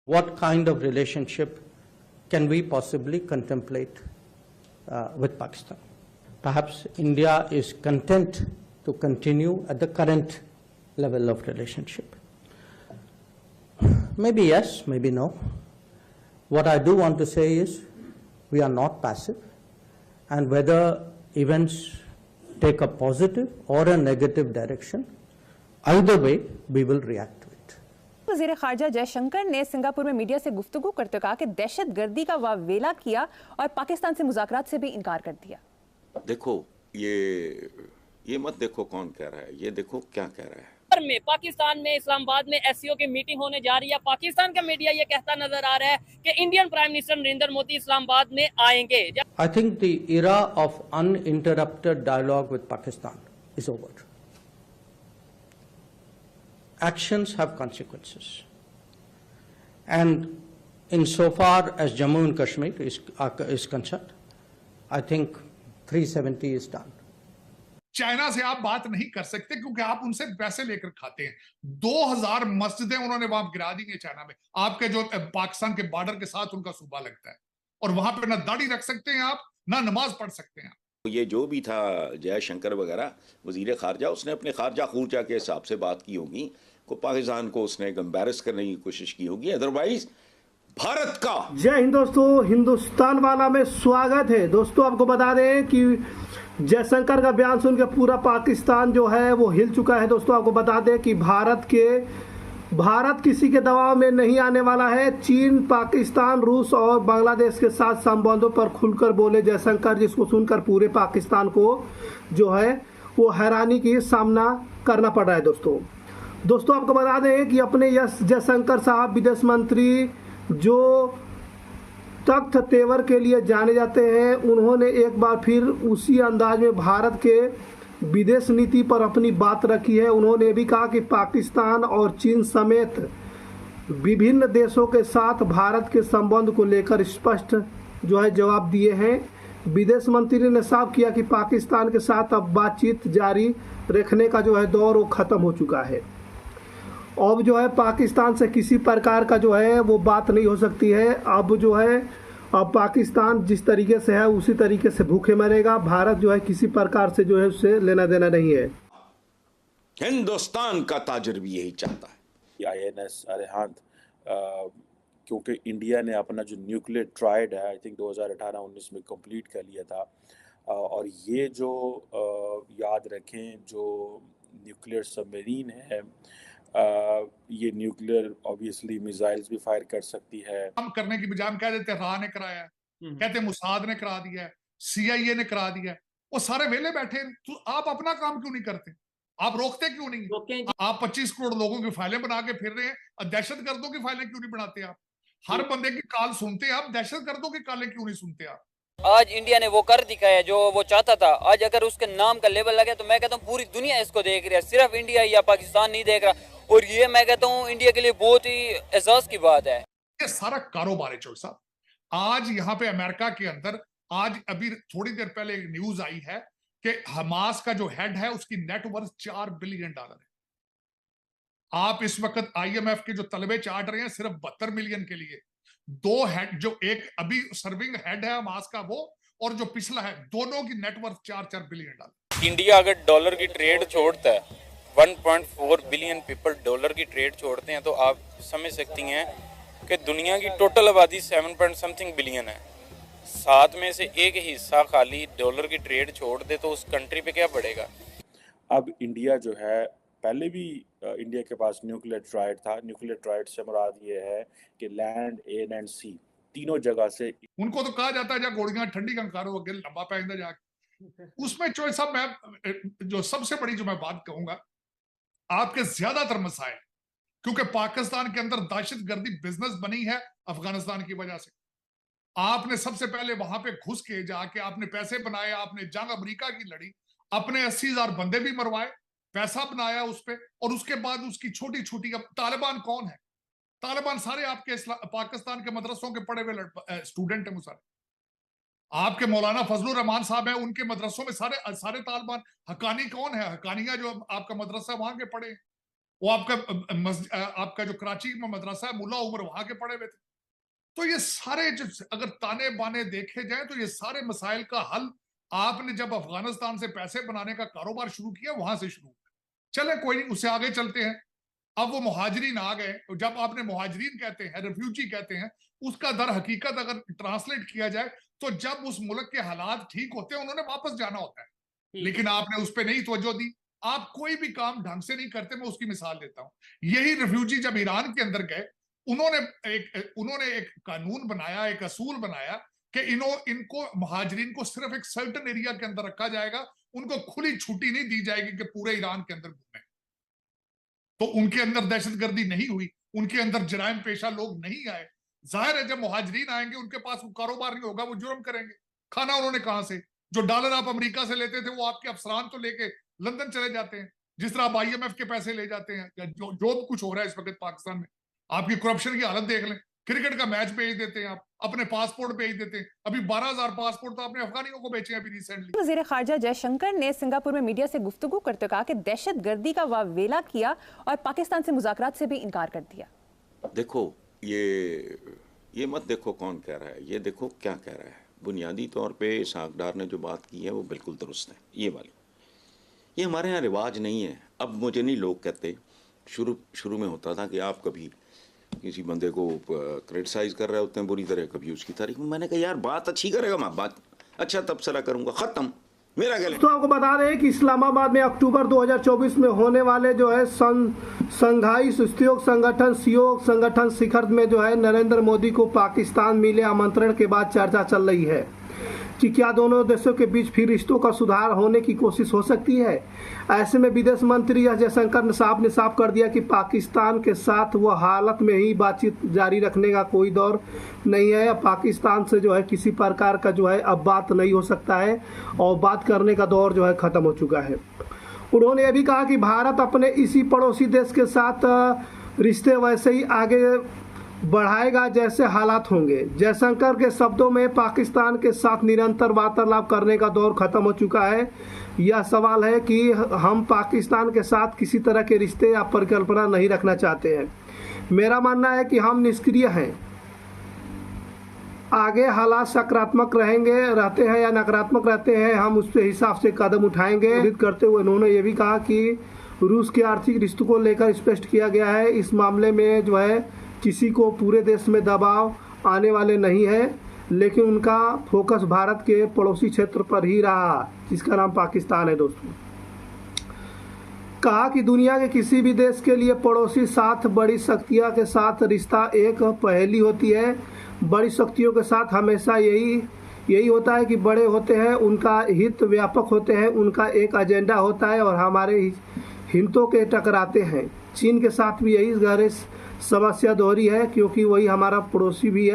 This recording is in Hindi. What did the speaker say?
What kind of relationship can we possibly contemplate with Pakistan? Perhaps India is content to continue at the current level of relationship. Maybe yes, maybe no. What I do want to say is we are not passive, and whether events take a positive or a negative direction, either way we will react to it. वज़ीर ख़ारजा जयशंकर ने सिंगापुर में मीडिया से गुफ्तगू करते कहा कि दहशतगर्दी का वावेला किया और पाकिस्तान से मुज़ाकरात से भी इनकार कर दिया। देखो ये मत देखो कौन कह रहा है, ये देखो क्या कह रहा है। में पाकिस्तान में इस्लामाबाद में एससीओ की मीटिंग होने जा रही है। पाकिस्तान का मीडिया ये कहता नजर आ रहा है कि Indian prime minister Narendra Modi Islamabad में आएंगे। I think the era of uninterrupted dialogue with Pakistan is over. Actions have consequences, and insofar as Jammu and Kashmir is concerned, I think 370 is done. China से आप बात नहीं कर सकते क्योंकि आप उनसे पैसे लेकर खाते हैं। 2000 मस्जिदें उन्होंने वहां गिरा दी हैं चाइना में, आपके जो पाकिस्तान के बॉर्डर के साथ उनका सूबा लगता है, और वहां पे ना दाढ़ी रख सकते हैं आप, ना नमाज पढ़ सकते हैं। ये जो भी था जयशंकर वगैरह वजीर खारजा, उसने अपने खारजा खूरजा के हिसाब से बात की होगी, को पाकिस्तान को उसने एम्बैरस करने की कोशिश की होगी, अदरवाइज भारत का। जय हिंद दोस्तों, हिंदुस्तान वाला में स्वागत है। दोस्तों आपको बता दें कि जयशंकर का बयान सुन के पूरा पाकिस्तान जो है वो हिल चुका है। दोस्तों आपको बता दें कि भारत किसी के दबाव में नहीं आने वाला है। चीन, पाकिस्तान, रूस और बांग्लादेश के साथ संबंधों पर खुलकर बोले जयशंकर, जिसको सुनकर पूरे पाकिस्तान को जो है वो हैरानी की सामना करना पड़ रहा है। दोस्तों आपको बता दें कि अपने जयशंकर साहब विदेश मंत्री जो तख्त तेवर के लिए जाने जाते हैं, उन्होंने एक बार फिर उसी अंदाज में भारत के विदेश नीति पर अपनी बात रखी है। उन्होंने भी कहा कि पाकिस्तान और चीन समेत विभिन्न देशों के साथ भारत के संबंध को लेकर स्पष्ट जो है जवाब दिए हैं। विदेश मंत्री ने साफ किया कि पाकिस्तान के साथ अब बातचीत जारी रखने का जो है दौर वो ख़त्म हो चुका है। अब जो है पाकिस्तान से किसी प्रकार का जो है वो बात नहीं हो सकती है। अब जो है अब पाकिस्तान जिस तरीके से है उसी तरीके से भूखे मरेगा। भारत जो है किसी प्रकार से जो है उससे लेना देना नहीं है। हिंदुस्तान का ताजर भी यही चाहता है। INS अरिहंत, क्योंकि इंडिया ने अपना जो न्यूक्लियर ट्रायड है आई थिंक 2018-19 में कंप्लीट कर लिया था, और ये जो याद रखें जो न्यूक्लियर सबमरीन है, ये न्यूक्लियर ऑब्वियसली मिसाइल्स भी फायर कर सकती है। काम करने की बजाय हम कह देते रा ने कराया है, कहते मुसाद ने करा दिया है, CIA ने करा दिया है, वो सारे वेले बैठे। तो आप अपना काम क्यों नहीं करते? आप रोकते क्यों नहीं? आप 25 करोड़ लोगों की फाइलें बना के फिर रहे हैं, दहशतगर्दों की फाइलें क्यों नहीं बनाते आप? हर बंदे की कॉल सुनते आप, दहशतगर्दों की कॉलें क्यों नहीं सुनते आप? आज इंडिया ने वो कर दिखाया जो वो चाहता था। आज अगर उसके नाम का लेबल लगे तो मैं कहता हूँ पूरी दुनिया इसको देख रही है, सिर्फ इंडिया या पाकिस्तान नहीं देख रहा, और ये मैं कहता हूँ इंडिया के लिए बहुत ही एहसास की बात है। ये सारा कारोबार है चौक साहब। आज यहाँ पे अमेरिका के अंदर आज अभी थोड़ी देर पहले एक न्यूज आई है कि हमास का जो हेड है उसकी नेटवर्थ $4 बिलियन है। आप इस वक्त IMF के जो तलबे चाट रहे हैं सिर्फ 72 मिलियन के लिए। दो हेड, जो एक अभी सर्विंग हेड है हमास का वो, और जो पिछला है, दोनों की नेटवर्थ $4 बिलियन। इंडिया अगर डॉलर की ट्रेड छोड़ता है, 1.4 बिलियन पीपल डॉलर की ट्रेड छोड़ते हैं, तो आप समझ सकती हैं कि दुनिया की टोटल आबादी 7 बिलियन है। 7 में से एक हिस्सा खाली डॉलर की ट्रेड छोड़ दे तो उस कंट्री पे क्या पड़ेगा? अब इंडिया जो है, पहले भी इंडिया के पास न्यूक्लियर ट्रायड था। न्यूक्लियर ट्रायड से मुराद ये है कि लैंड, एयर एंड सी तीनों जगह से। उनको तो कहा जाता है जब गोलियां ठंडी कंकारो अगे लंबा पैदा जाके। उसमें चॉइस साहब, मैं जो सबसे बड़ी जो मैं बात कहूंगा, आपके ज्यादातर मसाइल क्योंकि पाकिस्तान के अंदर दहशतगर्दी बिजनेस बनी है अफगानिस्तान की वजह से। आपने सबसे पहले वहां पे घुस के जाके आपने पैसे बनाए, आपने जंग अमेरिका की लड़ी, अपने 80,000 बंदे भी मरवाए, पैसा बनाया उस पे, और उसके बाद उसकी छोटी छोटी। अब तालिबान कौन है? तालिबान सारे आपके पाकिस्तान के मदरसों के पढ़े हुए स्टूडेंट हैं। सारे आपके मौलाना फजलुर रहमान साहब हैं, उनके मदरसों में सारे तालिबान। हकानी कौन है? हकानिया जो आपका मदरसा वहां के पढ़े। वो आपका जो कराची में मदरसा है मुल्ला उमर वहां के पढ़े हुए थे। तो ये सारे जो अगर ताने बाने देखे जाए तो ये सारे मसाइल का हल आपने जब अफगानिस्तान से पैसे बनाने का कारोबार शुरू किया वहां से शुरू किया। चले कोई नहीं, उससे आगे चलते हैं। अब वो मुहाजिरीन आ गए, जब आपने मुहाजिरीन कहते हैं, रेफ्यूजी कहते हैं, उसका दर हकीकत अगर ट्रांसलेट किया जाए तो जब उस मुल्क के हालात ठीक होते हैं उन्होंने वापस जाना होता है, लेकिन आपने उस पर नहीं तवज्जो दी। आप कोई भी काम ढंग से नहीं करते। मैं उसकी मिसाल देता हूं। यही रेफ्यूजी जब ईरान के अंदर गए, उन्होंने एक कानून बनाया, एक असूल बनाया कि इनको मुहाजिरीन को सिर्फ एक सर्टेन एरिया के अंदर रखा जाएगा, उनको खुली छुट्टी नहीं दी जाएगी कि पूरे ईरान के अंदर घूमें। तो उनके अंदर दहशतगर्दी नहीं हुई, उनके अंदर जराइम पेशा लोग नहीं आए। जाहिर है जब मुहाजिरीन आएंगे उनके पास वो कारोबार नहीं होगा, वो जुर्म करेंगे। खाना उन्होंने कहां से? जो डॉलर आप अमेरिका से लेते थे वो आपके अफसरान तो लेके लंदन चले जाते हैं, जिस तरह आप IMF के पैसे ले जाते हैं, जो भी कुछ हो रहा है इस वक्त पाकिस्तान में। आपकी करप्शन की हालत देख लें। क्रिकेट का मैच भेज देते हैं, आप अपने पासपोर्ट भेज देते हैं। अभी 12,000 पासपोर्ट तो आपने अफगानियों को बेचे हैं अभी रिसेंटली। वज़ीर ख़ारजा जयशंकर ने सिंगापुर में मीडिया से गुफ्तगू करते कहा कि दहशतगर्दी का वावेला किया और पाकिस्तान से मुज़ाकरात से भी इनकार कर दिया। देखो ये मत देखो कौन कह रहा है, ये देखो क्या कह रहा है। बुनियादी तौर पे सागडार ने जो बात की है वो बिल्कुल दुरुस्त है। ये वाली, ये हमारे यहाँ रिवाज नहीं है। अब मुझे नहीं लोग कहते, शुरू में होता था कि आप कभी किसी बंदे को क्रिटिसाइज कर रहे होते हैं बुरी तरह, कभी उसकी तारीफ। मैंने कहा यार बात अच्छी करेगा मैं बात अच्छा तबसरा करूंगा, खत्म, मेरा गले। तो आपको बता रहे हैं कि इस्लामाबाद में अक्टूबर 2024 में होने वाले जो है संघाई सहयोग संगठन शिखर में जो है नरेंद्र मोदी को पाकिस्तान मिले आमंत्रण के बाद चर्चा चल रही है कि क्या दोनों देशों के बीच फिर रिश्तों का सुधार होने की कोशिश हो सकती है। ऐसे में विदेश मंत्री एस जयशंकर ने साफ कर दिया कि पाकिस्तान के साथ वह हालत में ही बातचीत जारी रखने का कोई दौर नहीं है। पाकिस्तान से जो है किसी प्रकार का जो है अब बात नहीं हो सकता है और बात करने का दौर जो है ख़त्म हो चुका है। उन्होंने यह भी कहा कि भारत अपने इसी पड़ोसी देश के साथ रिश्ते वैसे ही आगे बढ़ाएगा जैसे हालात होंगे। जयशंकर के शब्दों में पाकिस्तान के साथ निरंतर वार्तालाप करने का दौर खत्म हो चुका है। यह सवाल है कि हम पाकिस्तान के साथ किसी तरह के रिश्ते या परिकल्पना नहीं रखना चाहते हैं। मेरा मानना है कि हम निष्क्रिय हैं। आगे हालात सकारात्मक रहते हैं या नकारात्मक रहते हैं, हम उस हिसाब से कदम उठाएंगे। करते हुए उन्होंने ये भी कहा कि रूस के आर्थिक रिश्तों को लेकर स्पष्ट किया गया है। इस मामले में जो है किसी को पूरे देश में दबाव आने वाले नहीं है, लेकिन उनका फोकस भारत के पड़ोसी क्षेत्र पर ही रहा जिसका नाम पाकिस्तान है। दोस्तों, कहा कि दुनिया के किसी भी देश के लिए पड़ोसी साथ बड़ी शक्तियों के साथ रिश्ता एक पहेली होती है। बड़ी शक्तियों के साथ हमेशा यही होता है कि बड़े होते हैं, उनका हित व्यापक होते हैं, उनका एक एजेंडा होता है और हमारे हितों के टकराते हैं। चीन के साथ भी यही गहरी समस्या दोहरी है क्योंकि वही हमारा पड़ोसी भी है।